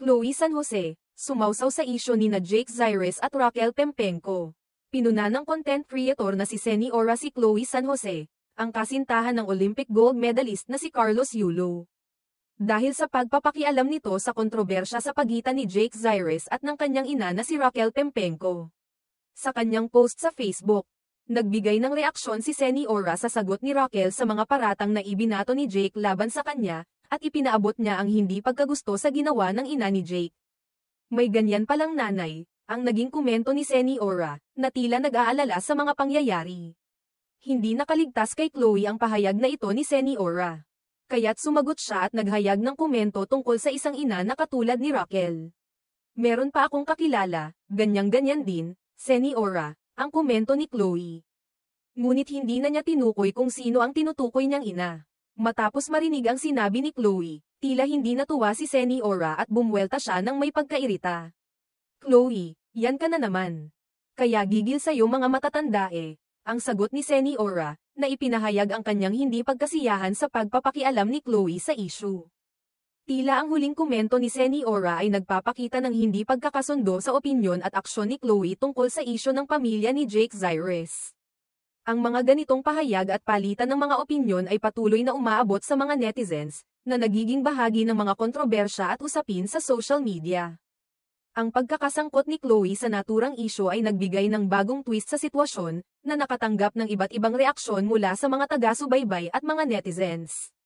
Chloe San Jose, sumawsaw sa isyo nina Jake Zaires at Raquel Pempenco. Pinuna ng content creator na si Seni Ora si Chloe San Jose, ang kasintahan ng Olympic gold medalist na si Carlos Yulo. Dahil sa pagpapakialam nito sa kontrobersya sa pagitan ni Jake Zaires at ng kanyang ina na si Raquel Pempenco. Sa kanyang post sa Facebook, nagbigay ng reaksyon si Seni Ora sa sagot ni Raquel sa mga paratang na ibinato ni Jake laban sa kanya, at ipinaabot niya ang hindi pagkagusto sa ginawa ng ina ni Jake. May ganyan palang nanay, ang naging komento ni Seni Ora, na tila nag-aalala sa mga pangyayari. Hindi nakaligtas kay Chloe ang pahayag na ito ni Seni Ora. Kaya't sumagot siya at naghayag ng komento tungkol sa isang ina na katulad ni Raquel. Meron pa akong kakilala, ganyang-ganyan din, Seni Ora, ang komento ni Chloe. Ngunit hindi na niya tinukoy kung sino ang tinutukoy niyang ina. Matapos marinig ang sinabi ni Chloe, tila hindi natuwa si Seni Ora at bumwelta siya ng may pagkairita. Chloe, yan ka na naman. Kaya gigil sa'yo mga matatanda eh, ang sagot ni Seni Ora, na ipinahayag ang kanyang hindi pagkasiyahan sa pagpapakialam ni Chloe sa issue. Tila ang huling komento ni Seni Ora ay nagpapakita ng hindi pagkakasundo sa opinyon at aksyon ni Chloe tungkol sa issue ng pamilya ni Jake Zaires. Ang mga ganitong pahayag at palitan ng mga opinyon ay patuloy na umaabot sa mga netizens, na nagiging bahagi ng mga kontrobersya at usapin sa social media. Ang pagkakasangkot ni Chloe sa naturang isyu ay nagbigay ng bagong twist sa sitwasyon, na nakatanggap ng iba't ibang reaksyon mula sa mga taga-subaybay at mga netizens.